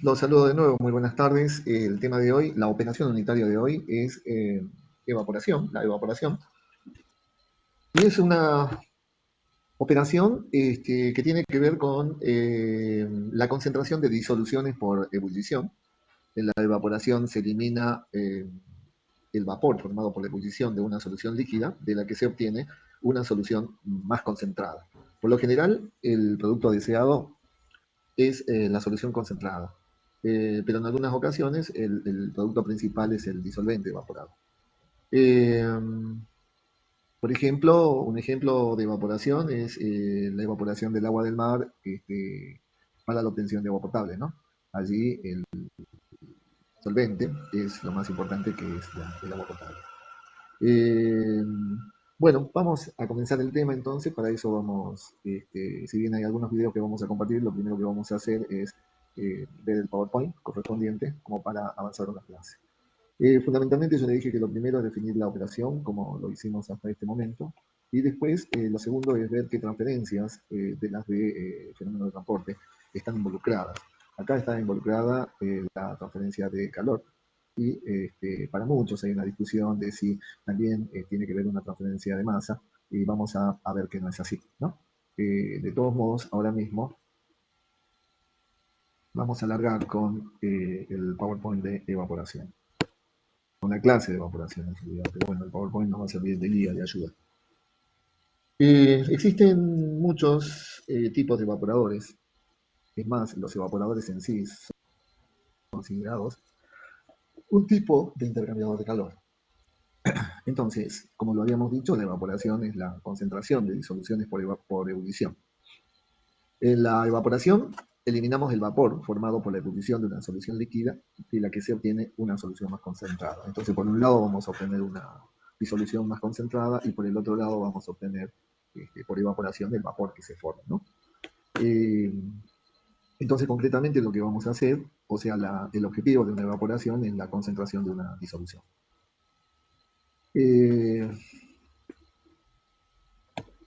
Los saludo de nuevo, muy buenas tardes. El tema de hoy, la operación unitaria de hoy es evaporación, la evaporación. Y es una operación que tiene que ver con la concentración de disoluciones por ebullición. En la evaporación se elimina el vapor formado por la ebullición de una solución líquida, de la que se obtiene una solución más concentrada. Por lo general, el producto deseado es la solución concentrada. Pero en algunas ocasiones el producto principal es el disolvente evaporado. Eh, por ejemplo, un ejemplo de evaporación es la evaporación del agua del mar para la obtención de agua potable, ¿no? Allí el solvente es lo más importante, que es el agua potable. Eh, bueno, vamos a comenzar el tema entonces. Para eso vamos, si bien hay algunos videos que vamos a compartir, lo primero que vamos a hacer es ver el PowerPoint correspondiente como para avanzar una clase. Fundamentalmente yo le dije que lo primero es definir la operación, como lo hicimos hasta este momento, y después lo segundo es ver qué transferencias de las de fenómeno de transporte están involucradas. Acá está involucrada la transferencia de calor, y para muchos hay una discusión de si también tiene que ver una transferencia de masa, y vamos a ver que no es así, ¿no? De todos modos, ahora mismo vamos a alargar con el PowerPoint de evaporación. Una clase de evaporación en realidad, pero bueno, el PowerPoint nos va a servir de guía, de ayuda. Existen muchos tipos de evaporadores. Es más, los evaporadores en sí son considerados un tipo de intercambiador de calor. Entonces, como lo habíamos dicho, la evaporación es la concentración de disoluciones por ebullición. En la evaporación eliminamos el vapor formado por la ebullición de una solución líquida, de la que se obtiene una solución más concentrada. Entonces, por un lado vamos a obtener una disolución más concentrada, y por el otro lado vamos a obtener por evaporación el vapor que se forma, ¿no? Eh, entonces, concretamente lo que vamos a hacer, o sea, el objetivo de una evaporación es la concentración de una disolución. Eh,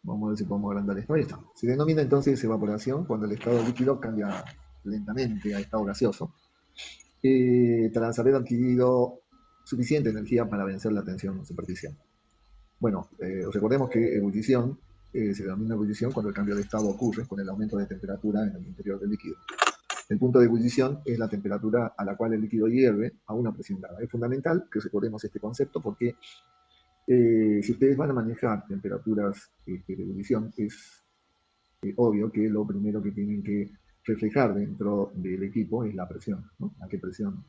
Vamos a ver si podemos agrandar esto. Ahí está. Se denomina entonces evaporación cuando el estado líquido cambia lentamente a estado gaseoso, tras haber adquirido suficiente energía para vencer la tensión superficial. Bueno, recordemos que ebullición se denomina ebullición cuando el cambio de estado ocurre con el aumento de temperatura en el interior del líquido. El punto de ebullición es la temperatura a la cual el líquido hierve a una presión dada. Es fundamental que recordemos este concepto porque si ustedes van a manejar temperaturas de ebullición, es obvio que lo primero que tienen que reflejar dentro del equipo es la presión, ¿no? ¿A qué presión,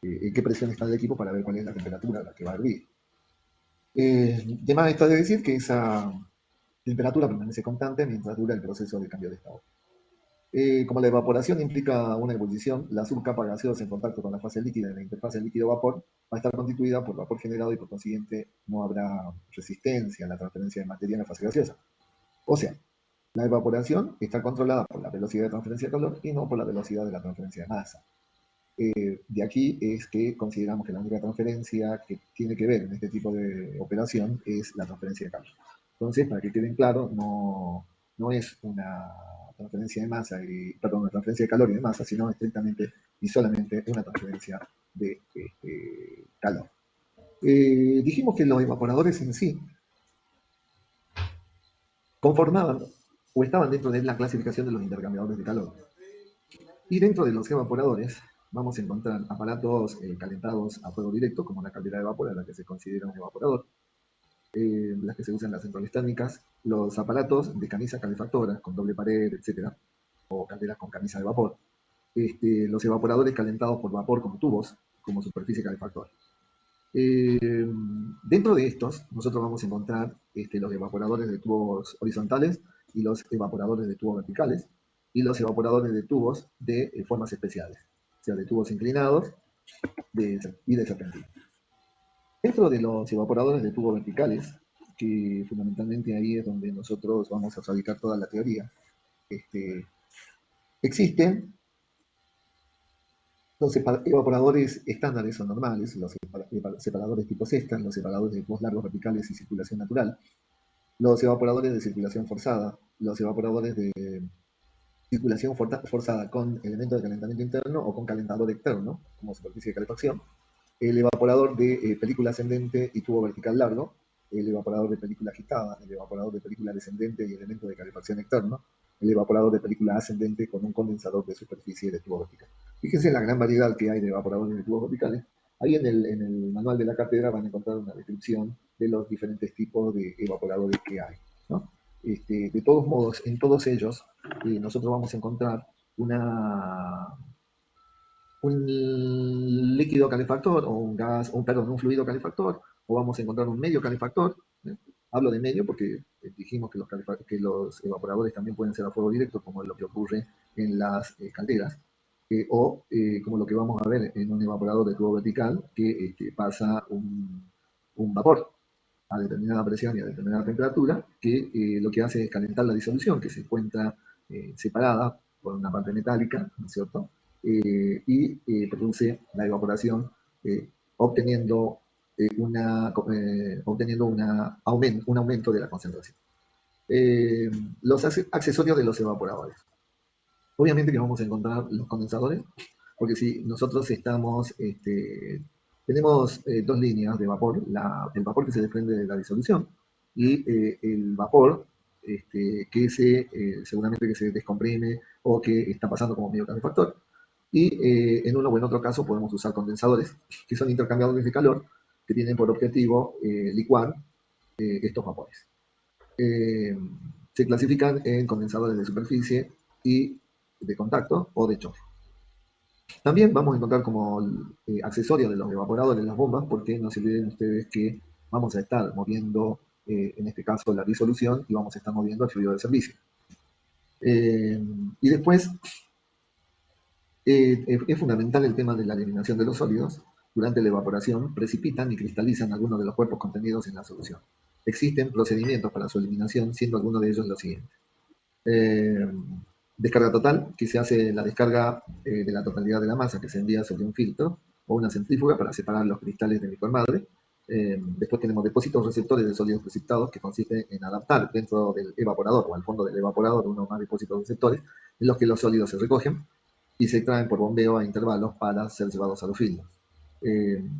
en qué presión está el equipo para ver cuál es la temperatura a la que va a hervir? De más está de decir que esa temperatura permanece constante mientras dura el proceso de cambio de estado. Como la evaporación implica una ebullición, la subcapa gaseosa en contacto con la fase líquida en la interfase líquido-vapor va a estar constituida por vapor generado, y por consiguiente no habrá resistencia a la transferencia de materia en la fase gaseosa. O sea, la evaporación está controlada por la velocidad de transferencia de calor y no por la velocidad de la transferencia de masa. De aquí es que consideramos que la única transferencia que tiene que ver en este tipo de operación es la transferencia de calor. Entonces, para que queden claros, no es una transferencia de masa, perdón, una transferencia de calor y de masa, sino estrictamente y solamente una transferencia de calor. Dijimos que los evaporadores en sí conformaban o estaban dentro de la clasificación de los intercambiadores de calor. Y dentro de los evaporadores vamos a encontrar aparatos calentados a fuego directo, como la caldera de vapor, a la que se considera un evaporador, las que se usan en las centrales térmicas, los aparatos de camisa calefactora con doble pared, etcétera, o calderas con camisa de vapor, los evaporadores calentados por vapor como tubos, como superficie calefactora. Dentro de estos, nosotros vamos a encontrar los evaporadores de tubos horizontales y los evaporadores de tubos verticales, y los evaporadores de tubos de formas especiales, o sea, de tubos inclinados y de serpentina. Dentro de los evaporadores de tubos verticales, que fundamentalmente ahí es donde nosotros vamos a fabricar toda la teoría, existen los evaporadores estándares o normales, los separadores tipo Cestas, los separadores de tubos largos verticales y circulación natural, los evaporadores de circulación forzada, los evaporadores de circulación forzada con elemento de calentamiento interno o con calentador externo, como superficie de calefacción, el evaporador de película ascendente y tubo vertical largo, el evaporador de película agitada, el evaporador de película descendente y elemento de calefacción externo, el evaporador de película ascendente con un condensador de superficie de tubo vertical. Fíjense la gran variedad que hay de evaporadores de tubos verticales. Ahí en el manual de la cátedra van a encontrar una descripción de los diferentes tipos de evaporadores que hay, ¿no? De todos modos, en todos ellos nosotros vamos a encontrar un líquido calefactor o un gas, o perdón, un fluido calefactor, o vamos a encontrar un medio calefactor. ¿eh? Hablo de medio porque dijimos que los evaporadores también pueden ser a fuego directo, como lo que ocurre en las calderas, o como lo que vamos a ver en un evaporador de tubo vertical, que pasa un vapor a determinada presión y a determinada temperatura, que lo que hace es calentar la disolución, que se encuentra separada por una parte metálica, ¿no es cierto? Y produce la evaporación obteniendo, un aumento de la concentración. Los accesorios de los evaporadores. Obviamente que vamos a encontrar los condensadores, porque si nosotros tenemos dos líneas de vapor, el vapor que se desprende de la disolución y el vapor seguramente que se descomprime o que está pasando como medio calefactor. Y en uno o en otro caso podemos usar condensadores, que son intercambiadores de calor, que tienen por objetivo licuar estos vapores. Eh, Se clasifican en condensadores de superficie y de contacto o de choque. También vamos a encontrar como accesorio de los evaporadores las bombas, porque no se olviden ustedes que vamos a estar moviendo, en este caso, la disolución y vamos a estar moviendo el fluido de servicio. Y después es fundamental el tema de la eliminación de los sólidos. Durante la evaporación precipitan y cristalizan algunos de los cuerpos contenidos en la solución. Existen procedimientos para su eliminación, siendo algunos de ellos los siguientes. Eh, Descarga total, que se hace la descarga de la totalidad de la masa que se envía sobre un filtro o una centrífuga para separar los cristales de licor madre. Después tenemos depósitos receptores de sólidos precipitados, que consiste en adaptar dentro del evaporador o al fondo del evaporador uno o más depósitos receptores en los que los sólidos se recogen y se extraen por bombeo a intervalos para ser llevados a los filtros.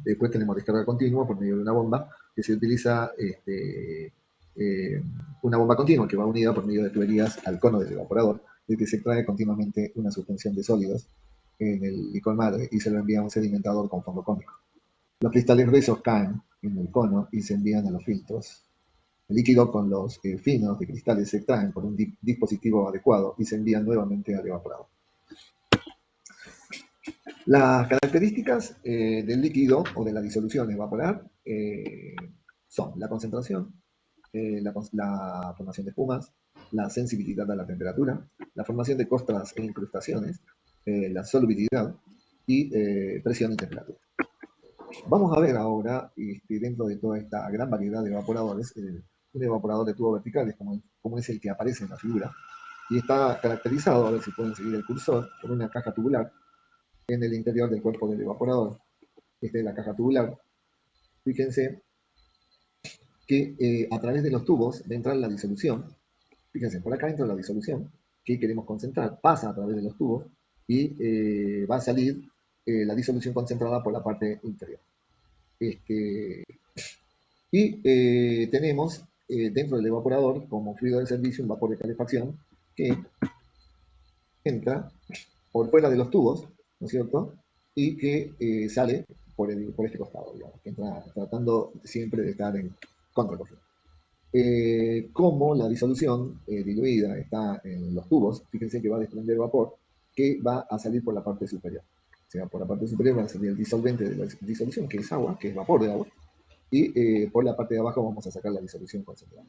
Después tenemos descarga continua por medio de una bomba que se utiliza eh, una bomba continua que va unida por medio de tuberías al cono del evaporador, de que se extrae continuamente una suspensión de sólidos en el licor madre y se lo envía a un sedimentador con fondo cónico. Los cristales gruesos caen en el cono y se envían a los filtros. El líquido con los finos de cristales se extraen por un dispositivo adecuado y se envían nuevamente al evaporador. Las características del líquido o de la disolución evaporar son la concentración, la formación de espumas, la sensibilidad a la temperatura, la formación de costras e incrustaciones, la solubilidad y presión y temperatura. Vamos a ver ahora, dentro de toda esta gran variedad de evaporadores, un evaporador de tubo verticales como es el que aparece en la figura, y está caracterizado, a ver si pueden seguir el cursor, por una caja tubular en el interior del cuerpo del evaporador. Esta es la caja tubular. Fíjense que a través de los tubos va a entrar la disolución. Fíjense, por acá entra la disolución que queremos concentrar, pasa a través de los tubos y va a salir la disolución concentrada por la parte inferior. Y tenemos dentro del evaporador como fluido de servicio un vapor de calefacción que entra por fuera de los tubos, ¿no es cierto? Y que sale por este costado, digamos, que entra tratando siempre de estar en contracorriente. Como la disolución diluida está en los tubos, fíjense que va a desprender vapor que va a salir por la parte superior. O sea, por la parte superior va a salir el disolvente de la disolución, que es agua, que es vapor de agua, y por la parte de abajo vamos a sacar la disolución concentrada.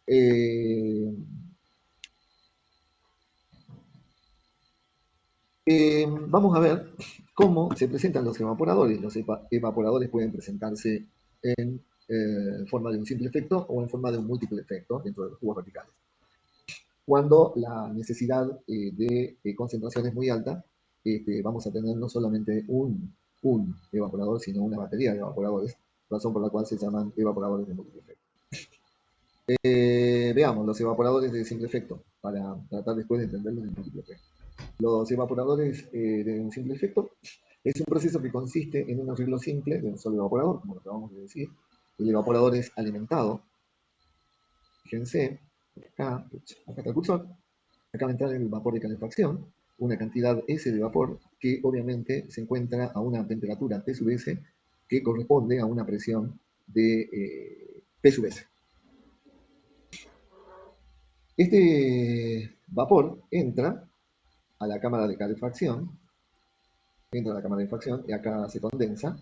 Eh, Vamos a ver cómo se presentan los evaporadores. Los evaporadores pueden presentarse en forma de un simple efecto o en forma de un múltiple efecto dentro de los tubos verticales. Cuando la necesidad de concentración es muy alta, vamos a tener no solamente un evaporador, sino una batería de evaporadores, razón por la cual se llaman evaporadores de múltiple efecto. Veamos los evaporadores de simple efecto, para tratar después de entenderlos en múltiple P. Los evaporadores de un simple efecto es un proceso que consiste en un arreglo simple de un solo evaporador, como lo acabamos de decir. El evaporador es alimentado. Fíjense, acá está el cursor. Acá va a entrar el vapor de calefacción, una cantidad S de vapor que obviamente se encuentra a una temperatura T sub S que corresponde a una presión de P sub S. Este vapor entra a la cámara de calefacción, y acá se condensa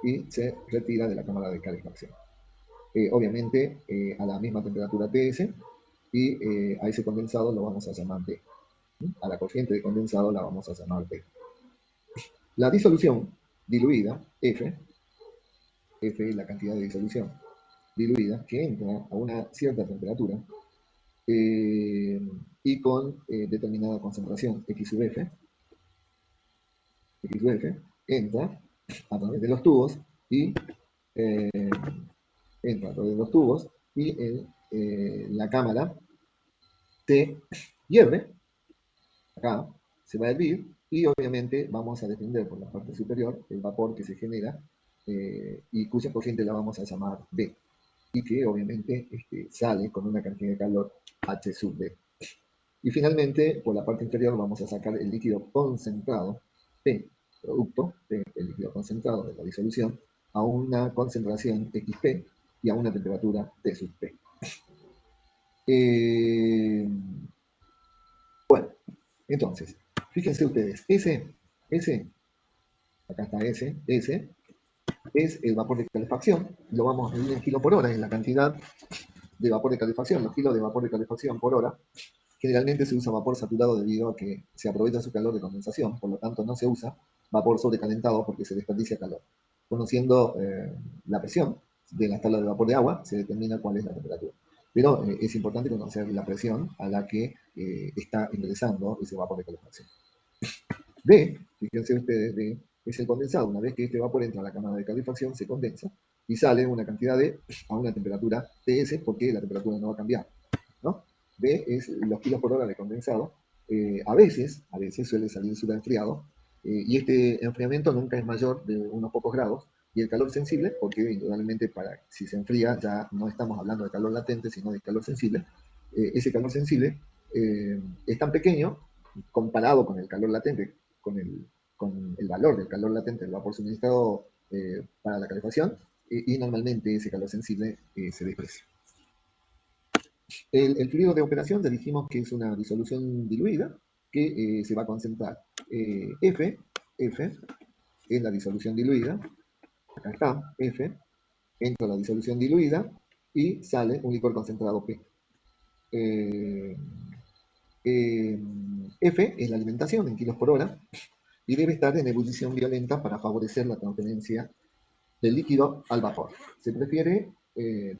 y se retira de la cámara de calefacción. Obviamente a la misma temperatura TS y a ese condensado lo vamos a llamar T. A la corriente de condensado la vamos a llamar T. La disolución diluida, F es la cantidad de disolución diluida que entra a una cierta temperatura y con determinada concentración X sub F, entra a través de los tubos y eh, entra a través de los tubos y la cámara se hierve, acá se va a hervir y obviamente vamos a desprender por la parte superior el vapor que se genera y cuya corriente la vamos a llamar B y que obviamente sale con una cantidad de calor H sub B. Y finalmente, por la parte inferior vamos a sacar el líquido concentrado, P, producto del líquido concentrado de la disolución, a una concentración XP y a una temperatura T sub P. Bueno, entonces, fíjense ustedes, S, acá está S es el vapor de calefacción, lo vamos a medir en kilo por hora, es la cantidad de vapor de calefacción, los kilos de vapor de calefacción por hora. Generalmente se usa vapor saturado debido a que se aprovecha su calor de condensación, por lo tanto no se usa vapor sobrecalentado porque se desperdicia calor. Conociendo la presión de la tabla de vapor de agua, se determina cuál es la temperatura. Pero es importante conocer la presión a la que está ingresando ese vapor de calefacción. D, fíjense ustedes, D es el condensado. Una vez que este vapor entra a la cámara de calefacción, se condensa y sale una cantidad de a una temperatura TS porque la temperatura no va a cambiar, ¿no? B es los kilos por hora de condensado. A veces suele salir superenfriado y este enfriamiento nunca es mayor de unos pocos grados. Y el calor sensible, porque indudablemente si se enfría ya no estamos hablando de calor latente, sino de calor sensible, ese calor sensible es tan pequeño comparado con el calor latente, con el valor del calor latente del vapor suministrado para la calefacción, y normalmente ese calor sensible se desprecia. El fluido de operación ya dijimos que es una disolución diluida que se va a concentrar. F es la disolución diluida, acá está, F, entra la disolución diluida y sale un licor concentrado P. Eh, F es la alimentación en kilos por hora y debe estar en ebullición violenta para favorecer la transferencia del líquido al vapor. Se prefiere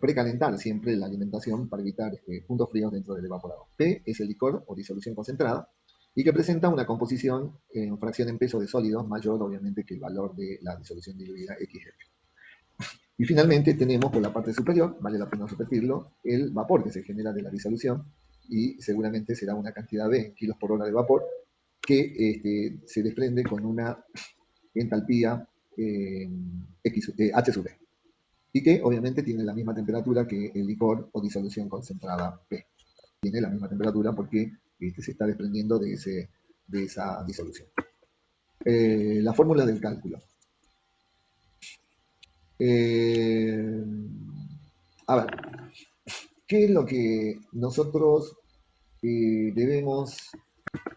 precalentar siempre la alimentación para evitar puntos fríos dentro del evaporador. P es el licor o disolución concentrada y que presenta una composición en fracción en peso de sólidos mayor obviamente que el valor de la disolución diluida XF. Y finalmente tenemos por la parte superior, vale la pena repetirlo, el vapor que se genera de la disolución y seguramente será una cantidad de kilos por hora de vapor que se desprende con una entalpía H sub B y que obviamente tiene la misma temperatura que el licor o disolución concentrada P. Tiene la misma temperatura porque se está desprendiendo de esa disolución. La fórmula del cálculo. Eh, a ver, ¿qué es lo que nosotros debemos?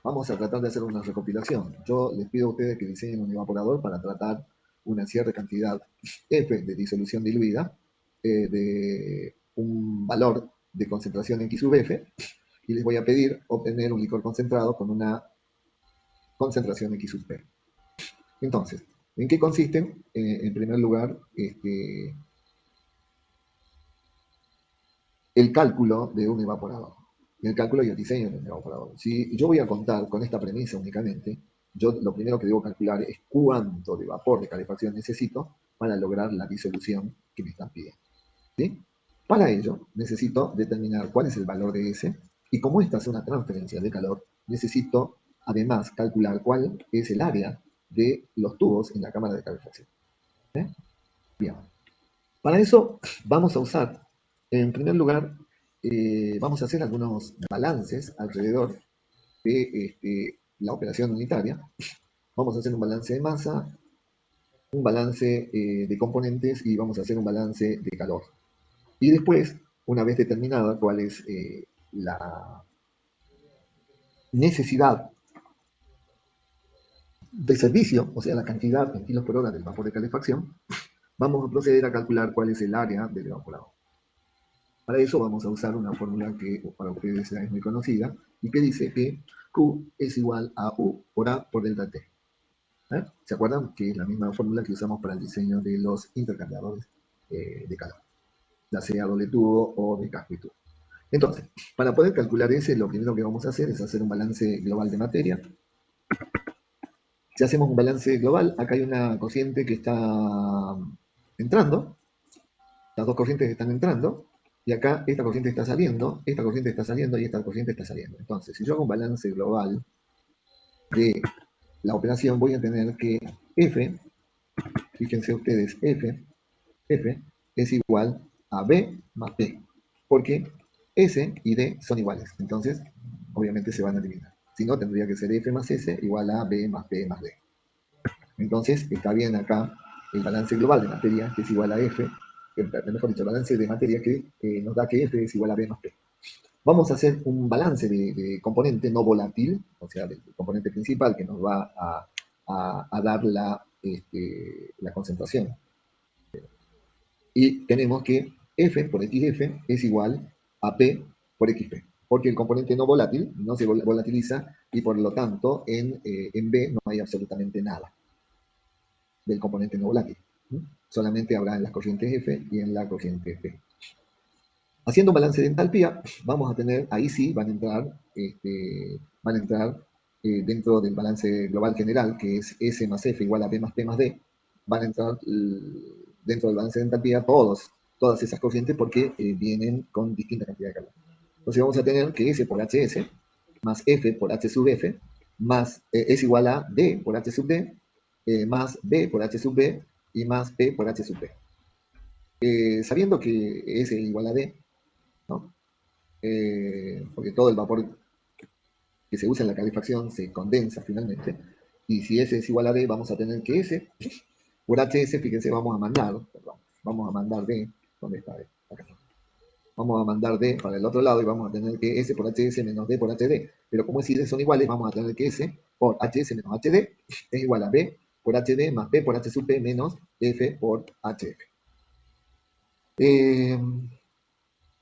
Vamos a tratar de hacer una recopilación. Yo les pido a ustedes que diseñen un evaporador para tratar una cierta cantidad F de disolución diluida de un valor de concentración X sub F y les voy a pedir obtener un licor concentrado con una concentración X sub P. Entonces, ¿en qué consisten? En primer lugar, el cálculo de un evaporador, el cálculo y el diseño de un evaporador. Si yo voy a contar con esta premisa únicamente, yo lo primero que debo calcular es cuánto de vapor de calefacción necesito para lograr la disolución que me están pidiendo. ¿Sí? Para ello, necesito determinar cuál es el valor de S, y como esta es una transferencia de calor, necesito además calcular cuál es el área de los tubos en la cámara de calefacción. ¿Eh? Bien. Para eso vamos a usar, en primer lugar, vamos a hacer algunos balances alrededor de la operación unitaria. Vamos a hacer un balance de masa, un balance de componentes y vamos a hacer un balance de calor. Y después, una vez determinada cuál es la necesidad de servicio, o sea, la cantidad en kilos por hora del vapor de calefacción, vamos a proceder a calcular cuál es el área del evaporador. Para eso vamos a usar una fórmula que para ustedes es muy conocida y que dice que Q es igual a U por A por delta T. ¿Se acuerdan? Que es la misma fórmula que usamos para el diseño de los intercambiadores de calor, ya sea doble tubo o de casco y tubo. Entonces, para poder calcular ese, lo primero que vamos a hacer es hacer un balance global de materia. Si hacemos un balance global, acá hay una corriente que está entrando, las dos corrientes están entrando, y acá esta corriente está saliendo, esta corriente está saliendo y esta corriente está saliendo. Entonces, si yo hago un balance global de la operación, voy a tener que F, fíjense ustedes, F es igual a B más P, porque S y D son iguales, entonces obviamente se van a eliminar. Si no, tendría que ser F más S igual a B más P más D. Entonces, está bien acá el balance global de materia, que es igual a F, mejor dicho, el balance de materia que nos da que F es igual a B más P. Vamos a hacer un balance de componente no volátil, o sea, del componente principal que nos va a dar la concentración. Y tenemos que F por XF es igual a P por XP, porque el componente no volátil no se volatiliza y por lo tanto en B no hay absolutamente nada del componente no volátil. Solamente habrá en las corrientes F y en la corriente P. Haciendo un balance de entalpía, vamos a tener, ahí sí van a entrar dentro del balance global general, que es S más F igual a B más P más D, van a entrar dentro del balance de entalpía todas esas corrientes porque vienen con distinta cantidad de calor. Entonces vamos a tener que S por HS más F por H sub F más es igual a D por H sub D más B por H sub B y más P por H sub P. Sabiendo que S igual a D, ¿no? Porque todo el vapor que se usa en la calefacción se condensa finalmente, y si S es igual a D, vamos a tener que S por HS, fíjense, vamos a mandar D, ¿dónde está D? Acá está. Vamos a mandar D para el otro lado y vamos a tener que S por HS menos D por HD. Pero como S y D son iguales, vamos a tener que S por HS menos HD es igual a B por HD más P por H sub P menos F por HF.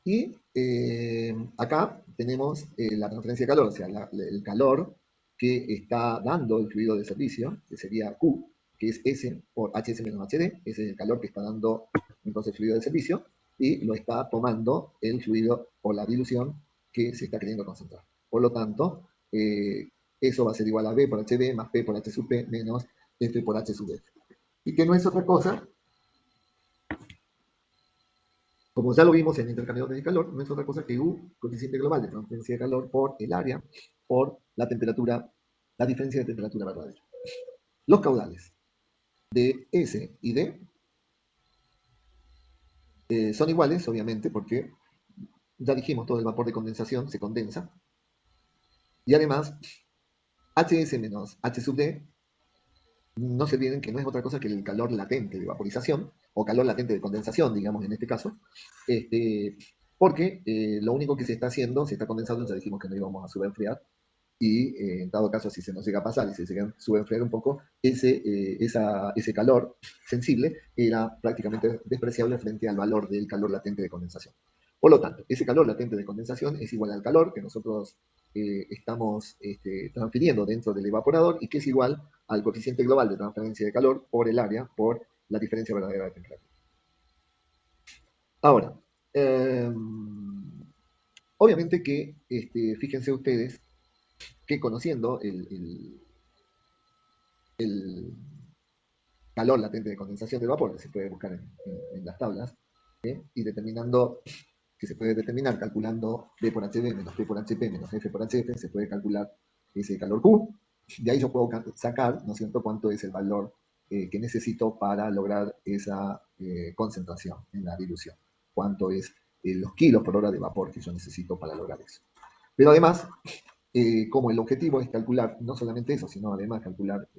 Y acá tenemos la transferencia de calor, o sea, el calor que está dando el fluido de servicio, que sería Q, que es S por HS menos HD, ese es el calor que está dando entonces el fluido de servicio, y lo está tomando el fluido o la dilución que se está queriendo concentrar. Por lo tanto, eso va a ser igual a B por HB más P por H sub P menos F por H sub F. Y que no es otra cosa, como ya lo vimos en intercambiadores de calor, no es otra cosa que U, coeficiente global de transferencia de calor por el área, por la temperatura, la diferencia de temperatura verdadera. Los caudales de S y D son iguales, obviamente, porque ya dijimos, todo el vapor de condensación se condensa. Y además, HS menos H sub D, no se olviden que no es otra cosa que el calor latente de vaporización, o calor latente de condensación, digamos en este caso, porque lo único que se está haciendo, se está condensando, ya dijimos que no íbamos a subenfriar, y en dado caso, si se nos llega a pasar y se sube a enfriar un poco, ese calor sensible era prácticamente despreciable frente al valor del calor latente de condensación. Por lo tanto, ese calor latente de condensación es igual al calor que nosotros estamos transfiriendo dentro del evaporador y que es igual al coeficiente global de transferencia de calor por el área por la diferencia verdadera de temperatura. Ahora, obviamente que, fíjense ustedes, que conociendo el calor latente de condensación del vapor, que se puede buscar en las tablas, y determinando, que se puede determinar calculando B por HB menos P por HP menos F por HF, se puede calcular ese calor Q. De ahí yo puedo sacar, ¿no es cierto?, cuánto es el valor que necesito para lograr esa concentración en la dilución. Cuánto es los kilos por hora de vapor que yo necesito para lograr eso. Pero además, como el objetivo es calcular no solamente eso, sino además calcular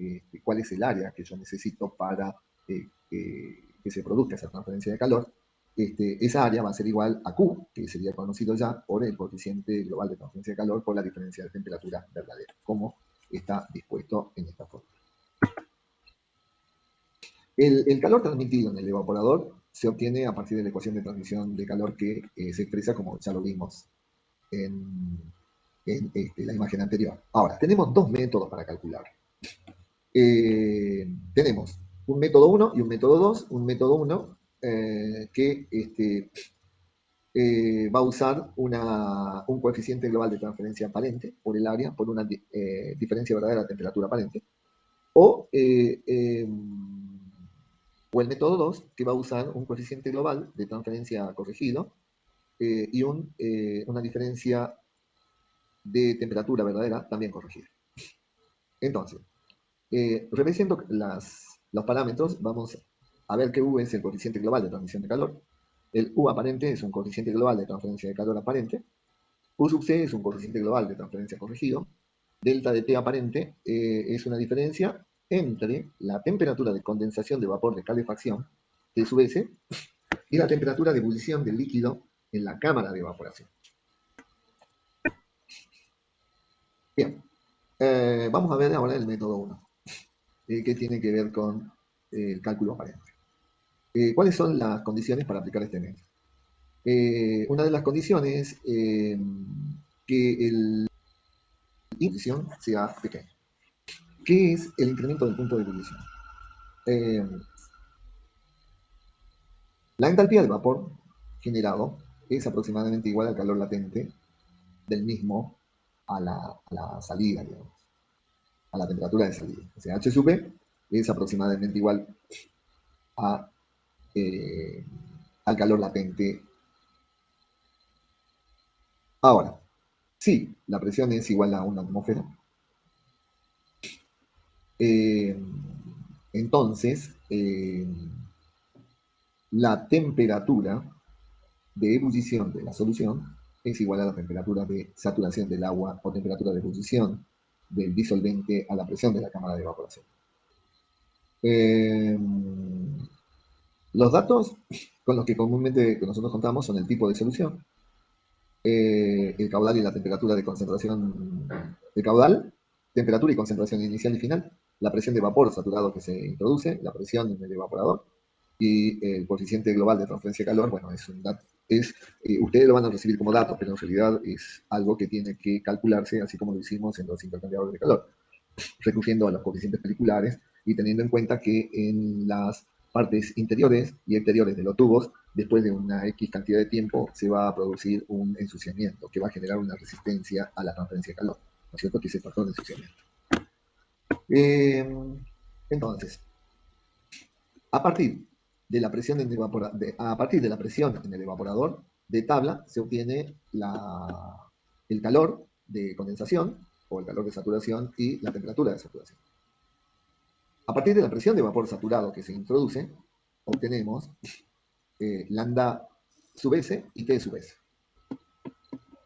cuál es el área que yo necesito para que se produzca esa transferencia de calor, esa área va a ser igual a Q, que sería conocido ya por el coeficiente global de transferencia de calor por la diferencia de temperatura verdadera, como está dispuesto en esta forma. El calor transmitido en el evaporador se obtiene a partir de la ecuación de transmisión de calor que se expresa como ya lo vimos en, la imagen anterior. Ahora, tenemos dos métodos para calcular. Tenemos un método 1 y un método 2. Un método 1 que va a usar un coeficiente global de transferencia aparente por el área, por una diferencia verdadera de temperatura aparente. O el método 2, que va a usar un coeficiente global de transferencia corregido y una diferencia de temperatura verdadera también corregida. Entonces, revisando los parámetros, vamos a ver que U es el coeficiente global de transmisión de calor. El U aparente es un coeficiente global de transferencia de calor aparente. U sub C es un coeficiente global de transferencia corregido. Delta de T aparente es una diferencia entre la temperatura de condensación de vapor de calefacción, T sub S, y la temperatura de ebullición del líquido en la cámara de evaporación. Bien, vamos a ver ahora el método 1, que tiene que ver con el cálculo aparente. ¿Cuáles son las condiciones para aplicar este método? Una de las condiciones es que el ebullición sea pequeño. ¿Qué es el incremento del punto de ebullición? La entalpía del vapor generado es aproximadamente igual al calor latente del mismo a la salida, digamos, a la temperatura de salida. O sea, H sub P es aproximadamente igual a, al calor latente. Ahora, si la presión es igual a una atmósfera, entonces la temperatura de ebullición de la solución es igual a la temperatura de saturación del agua o temperatura de ebullición del disolvente a la presión de la cámara de evaporación. Los datos con los que comúnmente nosotros contamos son el tipo de solución, el caudal y la temperatura de concentración del caudal, temperatura y concentración inicial y final, la presión de vapor saturado que se introduce, la presión en el evaporador y el coeficiente global de transferencia de calor. Bueno, es un dato. Ustedes lo van a recibir como dato, pero en realidad es algo que tiene que calcularse, así como lo hicimos en los intercambiadores de calor, recurriendo a los coeficientes moleculares y teniendo en cuenta que en las partes interiores y exteriores de los tubos, después de una X cantidad de tiempo, se va a producir un ensuciamiento que va a generar una resistencia a la transferencia de calor, ¿no es cierto? Que es el factor de ensuciamiento. Entonces, a partir de la presión en el evaporador de tabla se obtiene el calor de condensación o el calor de saturación y la temperatura de saturación. A partir de la presión de vapor saturado que se introduce, obtenemos lambda sub S y T sub S.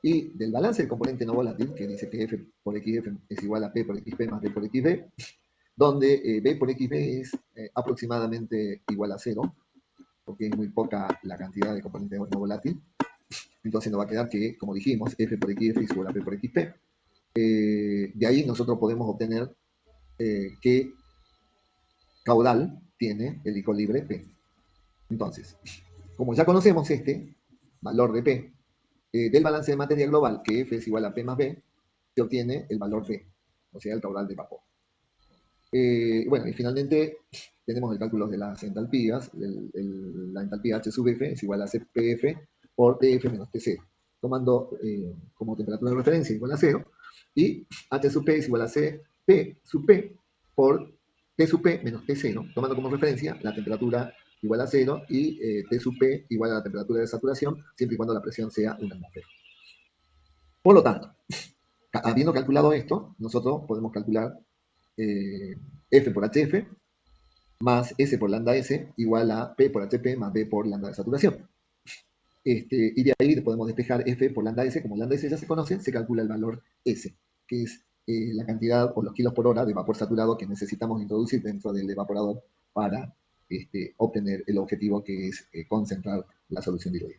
Y del balance del componente no volátil, que dice que F por XF es igual a P por XP más B por XB, donde B por XB es aproximadamente igual a 0, porque es muy poca la cantidad de componente no volátil. Entonces nos va a quedar que, como dijimos, F por XF es igual a P por XP. De ahí nosotros podemos obtener que caudal tiene el licor libre P. Entonces, como ya conocemos este valor de P, del balance de materia global, que F es igual a P más B, se obtiene el valor P, o sea, el caudal de vapor. Bueno, y finalmente tenemos el cálculo de las entalpías. La entalpía H sub F es igual a CPF por TF menos T0, tomando como temperatura de referencia igual a 0, y H sub P es igual a CP sub P por T sub P menos T0, tomando como referencia la temperatura igual a 0 y T sub P igual a la temperatura de saturación, siempre y cuando la presión sea una atmósfera. Por lo tanto, habiendo calculado esto, nosotros podemos calcular F por HF más S por lambda S igual a P por HP más B por lambda de saturación. Y de ahí podemos despejar F por lambda S. Como lambda S ya se conoce, se calcula el valor S, que es la cantidad o los kilos por hora de vapor saturado que necesitamos introducir dentro del evaporador para obtener el objetivo, que es concentrar la solución diluida.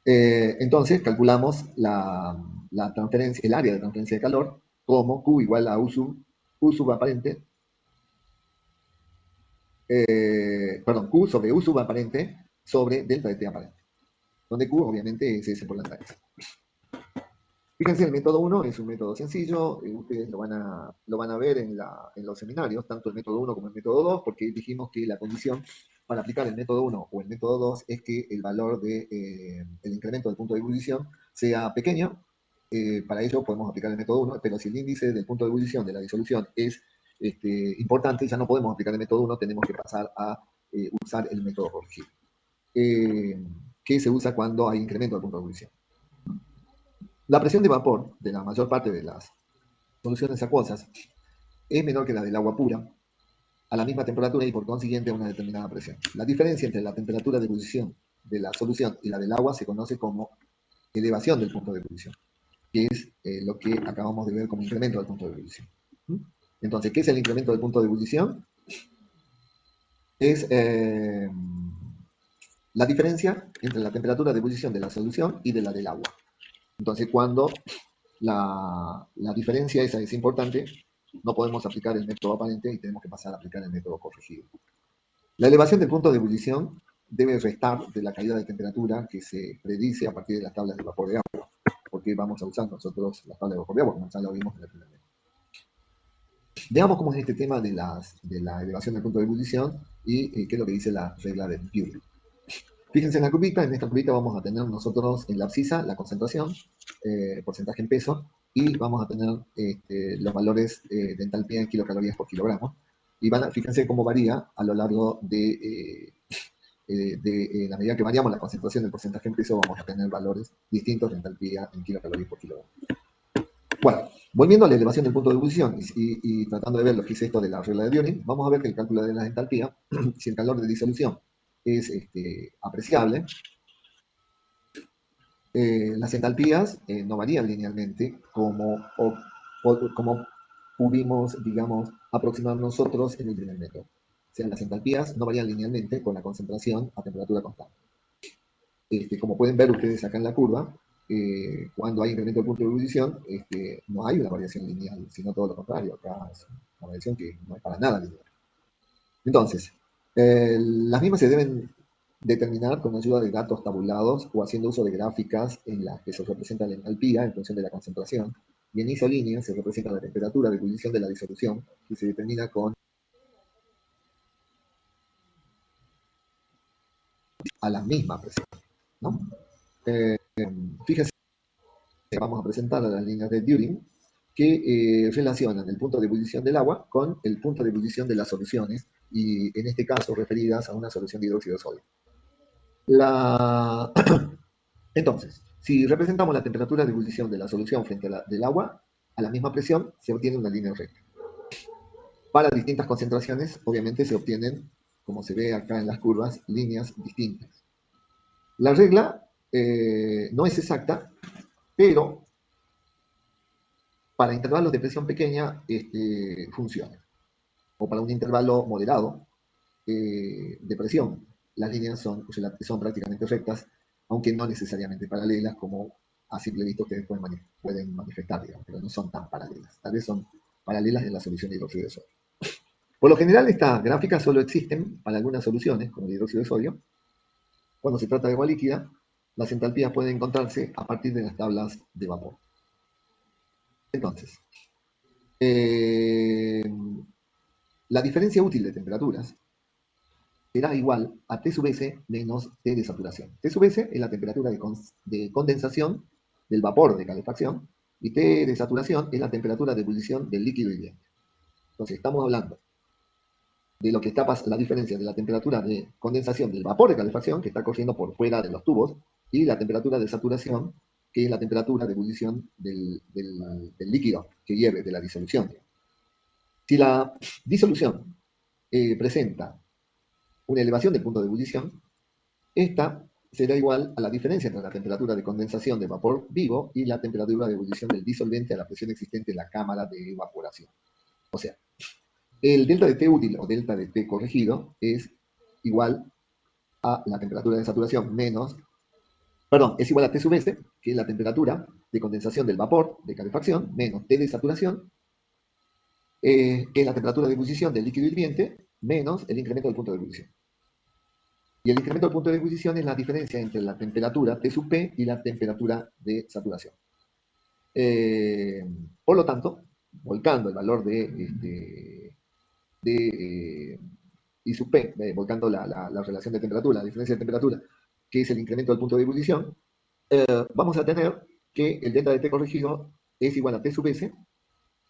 Entonces calculamos la transferencia, el área de transferencia de calor como Q igual a U sub aparente, Q sobre U sub aparente sobre delta de T aparente, donde Q obviamente es S por lambda S. Fíjense, el método 1 es un método sencillo, ustedes lo van a ver en los seminarios, tanto el método 1 como el método 2, porque dijimos que la condición para aplicar el método 1 o el método 2 es que el valor del incremento del punto de ebullición sea pequeño. Para ello podemos aplicar el método 1, pero si el índice del punto de ebullición de la disolución es importante, ya no podemos aplicar el método 1, tenemos que pasar a usar el método corregido, que se usa cuando hay incremento del punto de ebullición. La presión de vapor de la mayor parte de las soluciones acuosas es menor que la del agua pura a la misma temperatura y por consiguiente a una determinada presión. La diferencia entre la temperatura de ebullición de la solución y la del agua se conoce como elevación del punto de ebullición, que es lo que acabamos de ver como incremento del punto de ebullición. Entonces, ¿qué es el incremento del punto de ebullición? Es la diferencia entre la temperatura de ebullición de la solución y de la del agua. Entonces, cuando la diferencia esa es importante, no podemos aplicar el método aparente y tenemos que pasar a aplicar el método corregido. La elevación del punto de ebullición debe restar de la caída de temperatura que se predice a partir de las tablas de vapor de agua, porque vamos a usar nosotros las tablas de vapor de agua, como ya lo vimos en la primera vez. Veamos cómo es este tema de la elevación del punto de ebullición y qué es lo que dice la regla de Joule. Fíjense en la curvita, en esta curvita vamos a tener nosotros en la abscisa la concentración, porcentaje en peso, y vamos a tener los valores de entalpía en kilocalorías por kilogramo. Y fíjense cómo varía a lo largo de la medida que variamos la concentración del porcentaje en peso, vamos a tener valores distintos de entalpía en kilocalorías por kilogramo. Bueno, volviendo a la elevación del punto de ebullición y tratando de ver lo que es esto de la regla de Dioring, vamos a ver que el cálculo de la entalpía, si el calor de disolución es apreciable, las entalpías no varían linealmente como pudimos, digamos, aproximar nosotros en el primer método. O sea, las entalpías no varían linealmente con la concentración a temperatura constante. Como pueden ver ustedes acá en la curva, cuando hay incremento del punto de ebullición, no hay una variación lineal, sino todo lo contrario. Acá es una variación que no es para nada lineal. Entonces, las mismas se deben determinar con ayuda de datos tabulados o haciendo uso de gráficas en las que se representa la entalpía en función de la concentración, y en isolínea se representa la temperatura de ebullición de la disolución, que se determina con a la misma presión, ¿no? Fíjense, vamos a presentar a las líneas de Dioring que relacionan el punto de ebullición del agua con el punto de ebullición de las soluciones, y en este caso referidas a una solución de hidróxido de sodio. Entonces, si representamos la temperatura de ebullición de la solución frente a la del agua, a la misma presión se obtiene una línea recta. Para distintas concentraciones, obviamente se obtienen, como se ve acá en las curvas, líneas distintas. La regla no es exacta, pero para intervalos de presión pequeña funciona. O para un intervalo moderado de presión, las líneas son prácticamente rectas, aunque no necesariamente paralelas, como a simple vista ustedes pueden manifestar, digamos, pero no son tan paralelas. Tal vez son paralelas en la solución de hidróxido de sodio. Por lo general, estas gráficas solo existen para algunas soluciones, como el hidróxido de sodio. Cuando se trata de agua líquida, las entalpías pueden encontrarse a partir de las tablas de vapor. Entonces, la diferencia útil de temperaturas será igual a T sub S menos T de saturación. T sub S es la temperatura de condensación del vapor de calefacción, y T de saturación es la temperatura de ebullición del líquido hirviente. Entonces, estamos hablando de lo que está la diferencia de la temperatura de condensación del vapor de calefacción, que está corriendo por fuera de los tubos, y la temperatura de saturación, que es la temperatura de ebullición del líquido que hierve, de la disolución. Si la disolución presenta una elevación del punto de ebullición, esta será igual a la diferencia entre la temperatura de condensación del vapor vivo y la temperatura de ebullición del disolvente a la presión existente en la cámara de evaporación. O sea, el delta de T útil o delta de T corregido es igual a la temperatura de saturación menos, perdón, es igual a T sub S, que es la temperatura de condensación del vapor de calefacción, menos T de saturación, que es la temperatura de ebullición del líquido hirviente, menos el incremento del punto de ebullición. Y el incremento del punto de ebullición es la diferencia entre la temperatura T sub P y la temperatura de saturación. Por lo tanto, volcando el valor de I sub P, volcando la relación de temperatura, la diferencia de temperatura, que es el incremento del punto de ebullición, vamos a tener que el delta de T corregido es igual a T sub S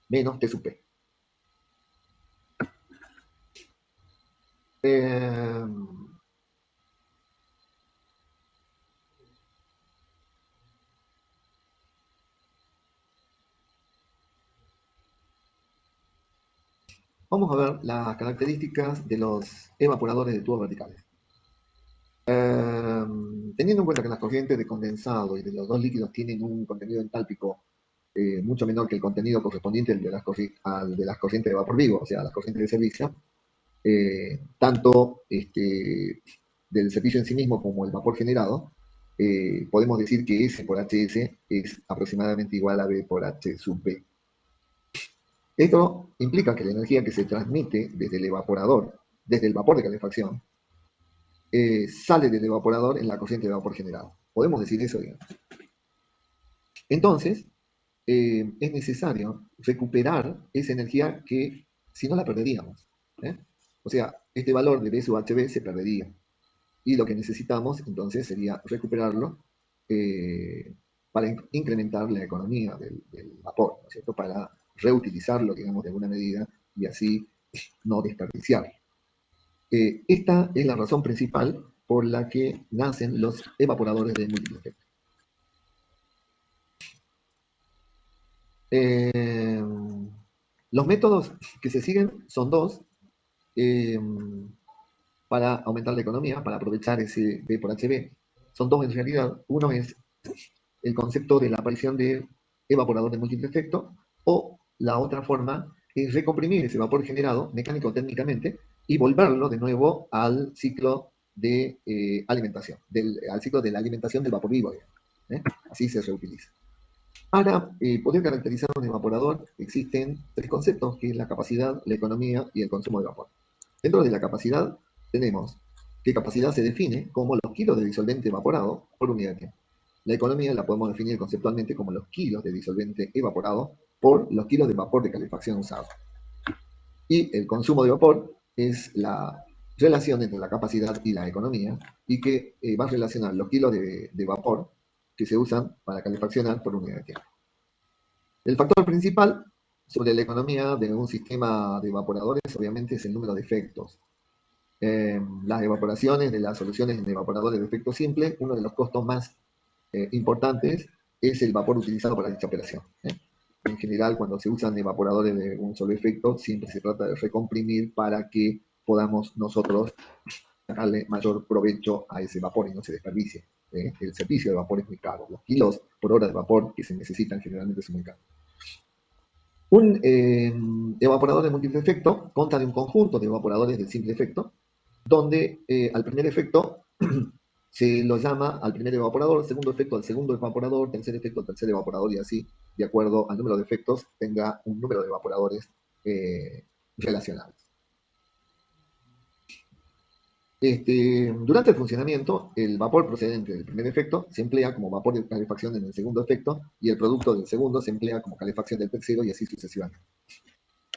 menos T sub P. Vamos a ver las características de los evaporadores de tubos verticales. Teniendo en cuenta que las corrientes de condensado y de los dos líquidos tienen un contenido entálpico mucho menor que el contenido correspondiente al de las corrientes de vapor vivo, o sea, las corrientes de servicio, tanto del servicio en sí mismo como el vapor generado, podemos decir que S por HS es aproximadamente igual a B por H sub B. Esto implica que la energía que se transmite desde el evaporador, desde el vapor de calefacción, sale del evaporador en la corriente de vapor generado. Podemos decir eso, digamos. Entonces, es necesario recuperar esa energía que si no la perderíamos. O sea, este valor de B sub HB se perdería. Y lo que necesitamos entonces sería recuperarlo para incrementar la economía del vapor, ¿no es cierto? Para reutilizarlo, digamos, de alguna medida y así no desperdiciarlo. Esta es la razón principal por la que nacen los evaporadores de múltiple efecto. Los métodos que se siguen son dos para aumentar la economía, para aprovechar ese B por HB. Son dos en realidad. Uno es el concepto de la aparición de evaporador de múltiple efecto, o la otra forma es recomprimir ese vapor generado mecánico-técnicamente y volverlo de nuevo al ciclo de alimentación, al ciclo de la alimentación del vapor vivo. Así se reutiliza. Para poder caracterizar un evaporador existen tres conceptos, que es la capacidad, la economía y el consumo de vapor. Dentro de la capacidad tenemos que capacidad se define como los kilos de disolvente evaporado por unidad de tiempo. La economía la podemos definir conceptualmente como los kilos de disolvente evaporado por los kilos de vapor de calefacción usado. Y el consumo de vapor es la relación entre la capacidad y la economía, y que va a relacionar los kilos de vapor que se usan para calefaccionar por unidad de tiempo. El factor principal sobre la economía de un sistema de evaporadores obviamente es el número de efectos. Las evaporaciones de las soluciones en evaporadores de efecto simple, uno de los costos más importantes es el vapor utilizado para dicha operación. En general, cuando se usan evaporadores de un solo efecto, siempre se trata de recomprimir para que podamos nosotros sacarle mayor provecho a ese vapor y no se desperdicie. El servicio de vapor es muy caro. Los kilos por hora de vapor que se necesitan generalmente son muy caros. Un evaporador de múltiple efecto consta de un conjunto de evaporadores de simple efecto, donde al primer efecto se lo llama al primer evaporador, segundo efecto al segundo evaporador, tercer efecto al tercer evaporador, y así, de acuerdo al número de efectos, tenga un número de evaporadores relacionados. Durante el funcionamiento, el vapor procedente del primer efecto se emplea como vapor de calefacción en el segundo efecto, y el producto del segundo se emplea como calefacción del tercero, y así sucesivamente.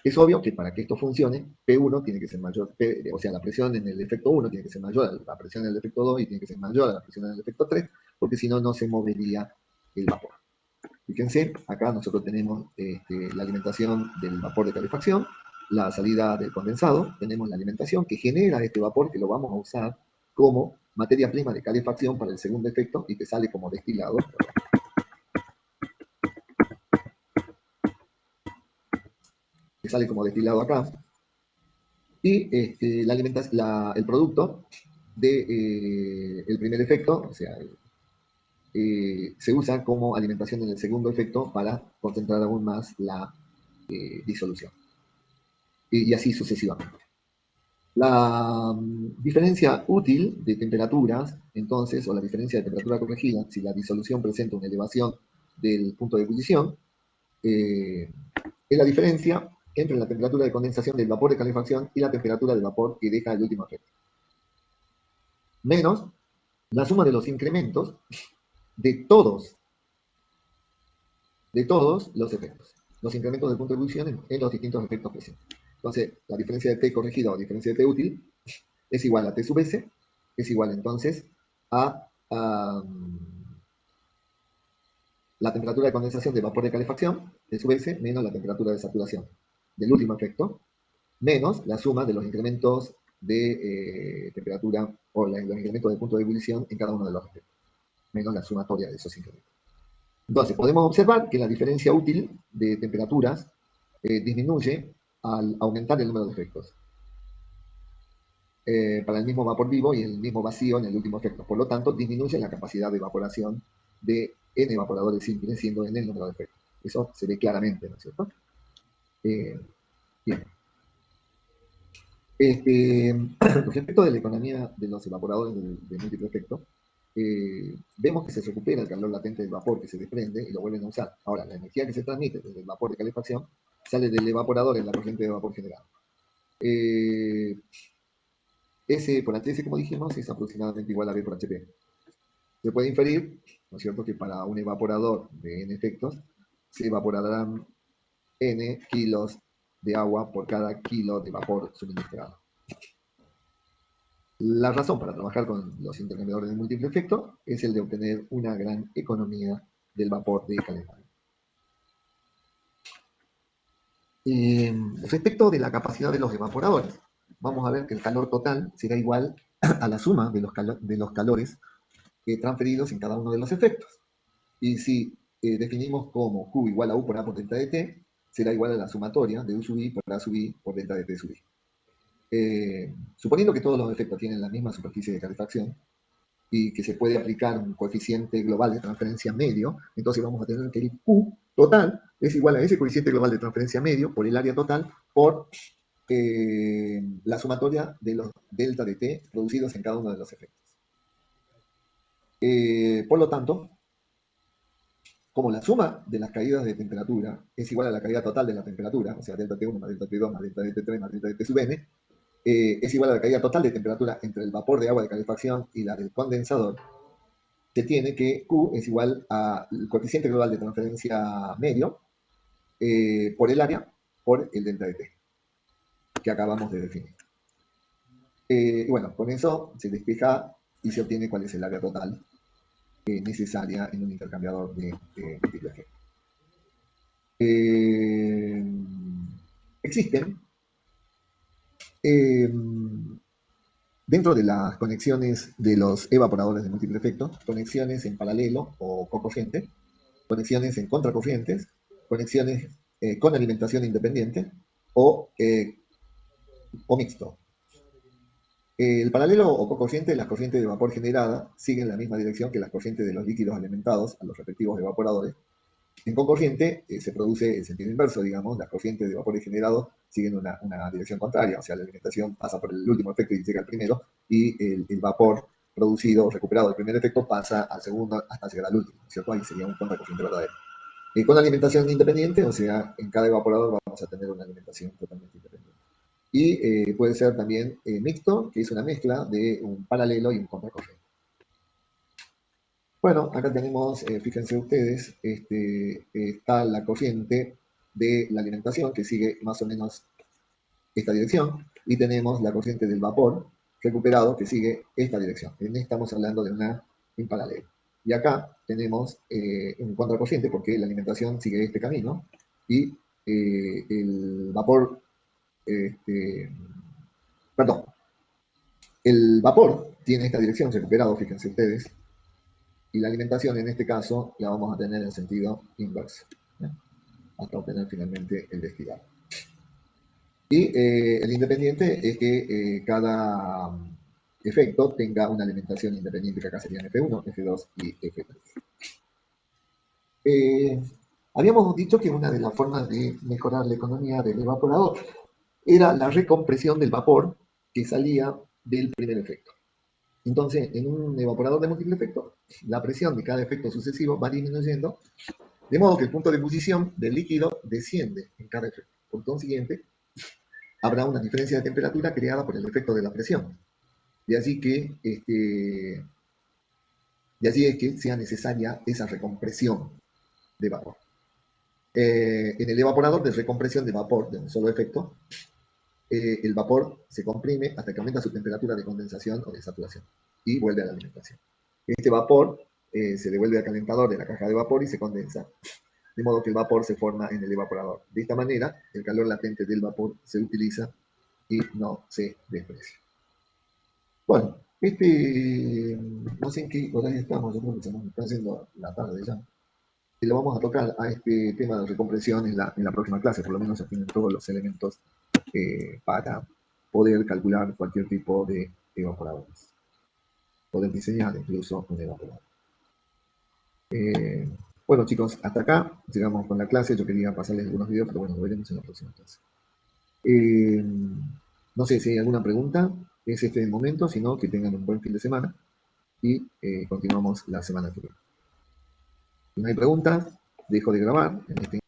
Es obvio que para que esto funcione, P1 tiene que ser mayor, o sea, la presión en el efecto 1 tiene que ser mayor a la presión en el efecto 2 y tiene que ser mayor a la presión en el efecto 3, porque si no, no se movería el vapor. Fíjense, acá nosotros tenemos la alimentación del vapor de calefacción, la salida del condensado, tenemos la alimentación que genera este vapor que lo vamos a usar como materia prima de calefacción para el segundo efecto y que sale como destilado. Que sale como destilado acá. Y el producto del el primer efecto, o sea, se usa como alimentación en el segundo efecto para concentrar aún más la disolución. Y así sucesivamente. La diferencia útil de temperaturas, entonces, o la diferencia de temperatura corregida, si la disolución presenta una elevación del punto de ebullición, es la diferencia entre la temperatura de condensación del vapor de calefacción y la temperatura del vapor que deja el último efecto. Menos la suma de los incrementos de todos los efectos. Los incrementos del punto de ebullición en los distintos efectos presentes. Entonces, la diferencia de T corregida o diferencia de T útil es igual a T sub S, es igual entonces a la temperatura de condensación de vapor de calefacción, T sub S, menos la temperatura de saturación del último efecto, menos la suma de los incrementos de temperatura o los incrementos del punto de ebullición en cada uno de los efectos, menos la sumatoria de esos incrementos. Entonces, podemos observar que la diferencia útil de temperaturas disminuye al aumentar el número de efectos. Para el mismo vapor vivo y el mismo vacío en el último efecto. Por lo tanto, disminuye la capacidad de evaporación de n evaporadores simples, siendo n el número de efectos. Eso se ve claramente, ¿no es cierto? Bien. Respecto de la economía de los evaporadores de múltiple efecto, vemos que se recupera el calor latente del vapor que se desprende y lo vuelven a usar. Ahora, la energía que se transmite desde el vapor de calefacción sale del evaporador en la corriente de vapor generado. S por HS, como dijimos, es aproximadamente igual a B por HP. Se puede inferir, ¿no es cierto?, que para un evaporador de N efectos se evaporarán N kilos de agua por cada kilo de vapor suministrado. La razón para trabajar con los intercambiadores de múltiple efecto es el de obtener una gran economía del vapor de calentamiento. Respecto de la capacidad de los evaporadores, vamos a ver que el calor total será igual a la suma de los calores transferidos en cada uno de los efectos. Y si definimos como Q igual a U por A por delta de T, será igual a la sumatoria de U sub I por A sub I por delta de T sub I. Suponiendo que todos los efectos tienen la misma superficie de calefacción y que se puede aplicar un coeficiente global de transferencia medio, entonces vamos a tener que el Q total es igual a ese coeficiente global de transferencia medio por el área total por la sumatoria de los delta de T producidos en cada uno de los efectos. Por lo tanto, como la suma de las caídas de temperatura es igual a la caída total de la temperatura, o sea, delta T1 más delta T2 más delta T3 más delta T sub n, es igual a la caída total de temperatura entre el vapor de agua de calefacción y la del condensador, se tiene que Q es igual al coeficiente global de transferencia medio por el área por el delta de T, que acabamos de definir. Y bueno, con eso se despeja y se obtiene cuál es el área total necesaria en un intercambiador de múltiple efecto. Existen dentro de las conexiones de los evaporadores de múltiple efecto, conexiones en paralelo o cocorriente, conexiones en contracorrientes, conexiones con alimentación independiente o mixto. El paralelo o cocorriente, las corrientes de vapor generada siguen la misma dirección que las corrientes de los líquidos alimentados a los respectivos evaporadores. En cocorriente se produce el sentido inverso, digamos, las corrientes de vapores generados siguen una dirección contraria, o sea, la alimentación pasa por el último efecto y llega al primero, y el vapor producido, recuperado del primer efecto, pasa al segundo hasta llegar al último, ¿cierto? Ahí sería un contracorriente verdadero. Con alimentación independiente, o sea, en cada evaporador vamos a tener una alimentación totalmente independiente. Y puede ser también mixto, que es una mezcla de un paralelo y un contracorriente. Bueno, acá tenemos, fíjense ustedes, está la corriente de la alimentación que sigue más o menos esta dirección y tenemos la corriente del vapor recuperado que sigue esta dirección. En esta estamos hablando de una en paralelo. Y acá tenemos un contracorriente porque la alimentación sigue este camino y el vapor este, perdón, el vapor tiene esta dirección recuperado, fíjense ustedes, y la alimentación en este caso la vamos a tener en sentido inverso, ¿ya? Hasta obtener finalmente el destilado. Y el independiente es que cada efecto tenga una alimentación independiente, que acá serían F1, F2 y F3. Eh, Habíamos dicho que una de las formas de mejorar la economía del evaporador era la recompresión del vapor que salía del primer efecto. Entonces, en un evaporador de múltiple efecto, la presión de cada efecto sucesivo va disminuyendo, de modo que el punto de ebullición del líquido desciende en cada efecto. Por consiguiente, habrá una diferencia de temperatura creada por el efecto de la presión. De allí que, de allí es que sea necesaria esa recompresión de vapor. En el evaporador de recompresión de vapor de un solo efecto, el vapor se comprime hasta que aumenta su temperatura de condensación o de saturación y vuelve a la alimentación. Este vapor se devuelve al calentador de la caja de vapor y se condensa, de modo que el vapor se forma en el evaporador. De esta manera, el calor latente del vapor se utiliza y no se desprecia. Bueno, no sé en qué horario estamos, yo creo que se nos está haciendo la tarde ya. Y lo vamos a tocar a este tema de recompresión en la próxima clase, por lo menos ya tienen todos los elementos para poder calcular cualquier tipo de evaporadores. Poder diseñar incluso un evaporador. Bueno chicos, hasta acá llegamos con la clase. Yo quería pasarles algunos videos, pero bueno, lo veremos en la próxima clase. No sé si hay alguna pregunta. Es este el momento, si no, que tengan un buen fin de semana y continuamos la semana que viene. Si no hay preguntas, dejo de grabar en este